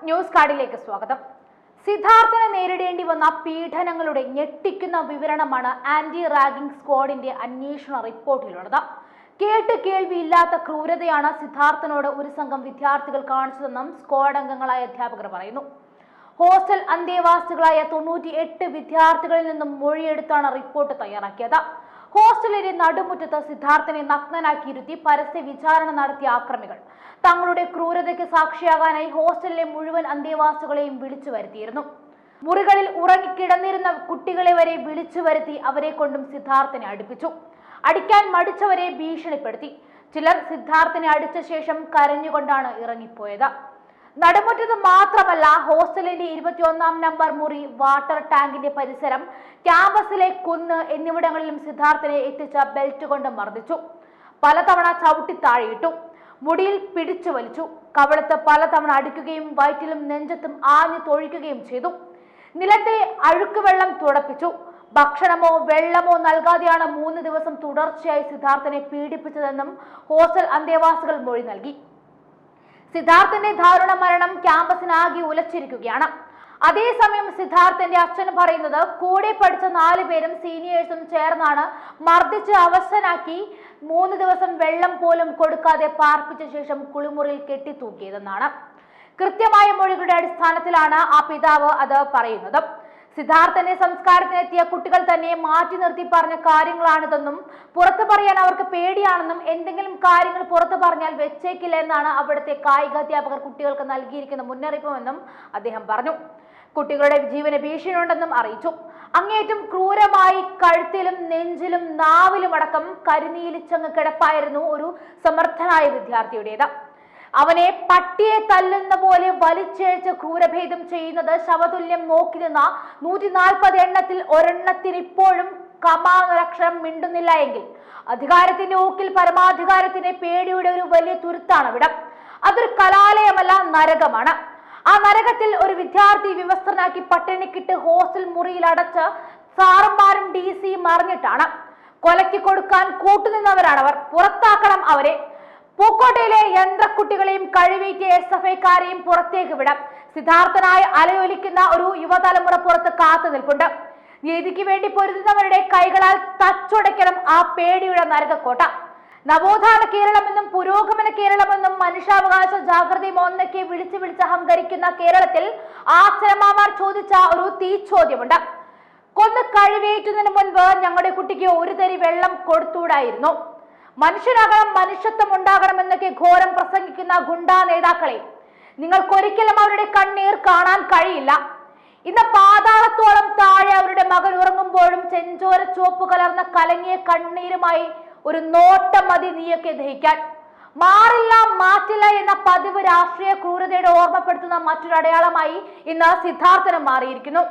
News കാർഡിലേക്ക് സ്വാഗതം. സിദ്ധാർത്ഥനെ നേരിടേണ്ടി വന്ന പീഡനങ്ങളുടെ ഞെട്ടിക്കുന്ന വിവരണമാണ് ആന്റി റാഗിംഗ് സ്ക്വാഡിന്റെ അന്വേഷണ റിപ്പോർട്ടിലുള്ളത്. കേട്ട് കേൾവിയില്ലാത്ത ക്രൂരതയാണ് സിദ്ധാർത്ഥനോട് ഒരു സംഘം വിദ്യാർത്ഥികൾ കാണിച്ചതെന്നും സ്ക്വാഡ് അംഗങ്ങളായ അധ്യാപകർ പറയുന്നു. ഹോസ്റ്റൽ അന്തേവാസികളായ 98 വിദ്യാർത്ഥികളിൽ നിന്നും മൊഴിയെടുത്താണ് റിപ്പോർട്ട് തയ്യാറാക്കിയത്. ഹോസ്റ്റലിലെ നടുമുറ്റത്ത് സിദ്ധാർത്ഥനെ നഗ്നനാക്കിയിരുത്തി പരസ്യ വിചാരണ നടത്തിയ ആക്രമികൾ തങ്ങളുടെ ക്രൂരതയ്ക്ക് സാക്ഷിയാകാനായി ഹോസ്റ്റലിലെ മുഴുവൻ അന്തേവാസികളെയും വിളിച്ചു വരുത്തിയിരുന്നു. മുറികളിൽ ഉറങ്ങിക്കിടന്നിരുന്ന കുട്ടികളെ വരെ വിളിച്ചു വരുത്തി അവരെ കൊണ്ടും സിദ്ധാർത്ഥനെ അടുപ്പിച്ചു. അടിക്കാൻ മടിച്ചവരെ ഭീഷണിപ്പെടുത്തി. ചിലർ സിദ്ധാർത്ഥനെ അടിച്ച ശേഷം കരഞ്ഞുകൊണ്ടാണ് ഇറങ്ങിപ്പോയത്. നടുമുറ്റത്ത് മാത്രമല്ല, ഹോസ്റ്റലിന്റെ 21-ാം നമ്പർ മുറി, വാട്ടർ ടാങ്കിന്റെ പരിസരം, ക്യാമ്പസിലെ കുന്ന് എന്നിവിടങ്ങളിലും സിദ്ധാർത്ഥനെ എത്തിച്ച ബെൽറ്റ് കൊണ്ട് മർദ്ദിച്ചു. പലതവണ ചവിട്ടി താഴെയിട്ടു. മുടിയിൽ പിടിച്ചു വലിച്ചു. കവളത്ത് പലതവണ അടിക്കുകയും വയറ്റിലും നെഞ്ചത്തും ആഞ്ഞു തൊഴിക്കുകയും ചെയ്തു. നിലത്തെ അഴുക്കുവെള്ളം തുടപ്പിച്ചു. ഭക്ഷണമോ വെള്ളമോ നൽകാതെയാണ് 3 ദിവസം തുടർച്ചയായി സിദ്ധാർത്ഥനെ പീഡിപ്പിച്ചതെന്നും ഹോസ്റ്റൽ അന്തേവാസികൾ മൊഴി നൽകി. സിദ്ധാർത്ഥന്റെ ദാരുണ മരണം ക്യാമ്പസിനാകെ ഉലച്ചിരിക്കുകയാണ്. അതേസമയം സിദ്ധാർത്ഥന്റെ അച്ഛൻ പറയുന്നത്, കൂടെ പഠിച്ച 4 പേരും സീനിയേഴ്സും ചേർന്നാണ് മർദ്ദിച്ച് അവശനാക്കി 3 ദിവസം വെള്ളം പോലും കൊടുക്കാതെ പാർപ്പിച്ച ശേഷം കുളിമുറിയിൽ കെട്ടിത്തൂക്കിയതെന്നാണ്. കൃത്യമായ മൊഴികളുടെ അടിസ്ഥാനത്തിലാണ് ആ പിതാവ് അത് പറയുന്നത്. സിദ്ധാർത്ഥന്റെ സംസ്കാരത്തിനെത്തിയ കുട്ടികൾ തന്നെ മാറ്റി നിർത്തി പറഞ്ഞ കാര്യങ്ങളാണിതെന്നും പുറത്തു പറയാൻ അവർക്ക് പേടിയാണെന്നും എന്തെങ്കിലും കാര്യങ്ങൾ പുറത്തു പറഞ്ഞാൽ വെച്ചേക്കില്ല എന്നാണ് അവിടുത്തെ കായികാധ്യാപകർ കുട്ടികൾക്ക് നൽകിയിരിക്കുന്ന മുന്നറിയിപ്പുമെന്നും അദ്ദേഹം പറഞ്ഞു. കുട്ടികളുടെ ജീവന് ഭീഷണിയുണ്ടെന്നും അറിയിച്ചു. അങ്ങേറ്റം ക്രൂരമായി കഴുത്തിലും നെഞ്ചിലും നാവിലും അടക്കം കരിനീലിച്ചങ്ങ് കിടപ്പായിരുന്നു ഒരു സമർത്ഥനായ വിദ്യാർത്ഥിയുടേത്. അവനെ പട്ടിയെ തല്ലുന്ന പോലെ വലിച്ചേഴ്ച ക്രൂരഭേദം ചെയ്യുന്നത് ശവതുല്യം നോക്കി നിന്ന 140 എണ്ണത്തിൽ ഒരെണ്ണത്തിന് ഇപ്പോഴും കമാനൊരക്ഷരം മിണ്ടുന്നില്ല എങ്കിൽ അധികാരത്തിന്റെ ഊക്കിൽ പരമാധികാരത്തിന്റെ പേടിയുടെ ഒരു വലിയ തുരുത്താണ് ഇവിടം. അതൊരു കലാലയമല്ല, നരകമാണ്. ആ നരകത്തിൽ ഒരു വിദ്യാർത്ഥി വിവസ്ത്രനാക്കി പട്ടിണിക്കിട്ട് ഹോസ്റ്റൽ മുറിയിൽ അടച്ച് സാറന്മാരും DC മറിഞ്ഞിട്ടാണ്. കൊലയ്ക്ക് കൊടുക്കാൻ കൂട്ടുനിന്നവരാണവർ. പുറത്താക്കണം അവരെ. പൂക്കോട്ടയിലെ യന്ത്രക്കുട്ടികളെയും കഴിവേറ്റിയ SFIക്കാരെയും പുറത്തേക്ക് വിടാം. സിദ്ധാർത്ഥനായി അലയൊലിക്കുന്ന ഒരു യുവതലമുറ പുറത്ത് കാത്തു നിൽപ്പുണ്ട്. നീതിക്ക് വേണ്ടി പൊരുതുന്നവരുടെ കൈകളാൽ തച്ചുടയ്ക്കണം ആ പേടിയുടെ നരകക്കോട്ട. നവോത്ഥാന കേരളമെന്നും പുരോഗമന കേരളമെന്നും മനുഷ്യാവകാശ ജാഗ്രതയും ഒന്നൊക്കെ വിളിച്ച് അഹങ്കരിക്കുന്ന കേരളത്തിൽ ആശ്രമാമാർ ചോദിച്ച ഒരു തീച്ചോദ്യമുണ്ട്. കൊന്ന് കഴിവേറ്റുന്നതിന് മുൻപ് ഞങ്ങളുടെ കുട്ടിക്ക് ഒരു തരി വെള്ളം കൊടുത്തൂടായിരുന്നു? മനുഷ്യനാകണം, മനുഷ്യത്വം ഉണ്ടാകണം എന്നൊക്കെ ഘോരം പ്രസംഗിക്കുന്ന ഗുണ്ടാ നേതാക്കളെ നിങ്ങൾക്കൊരിക്കലും അവരുടെ കണ്ണീർ കാണാൻ കഴിയില്ല. ഇന്ന് പാതാളത്തോളം താഴെ അവരുടെ മകൻ ഉറങ്ങുമ്പോഴും ചെഞ്ചോര ചുവപ്പ് കലർന്ന കലങ്ങിയ കണ്ണീരുമായി ഒരു നോട്ടം മതി നീയൊക്കെ ദഹിക്കാൻ. മാറില്ല, മാറ്റില്ല എന്ന പതിവ് രാഷ്ട്രീയ ക്രൂരതയുടെ ഓർമ്മപ്പെടുത്തുന്ന മറ്റൊരു അടയാളമായി ഇന്ന് സിദ്ധാർത്ഥനും മാറിയിരിക്കുന്നു.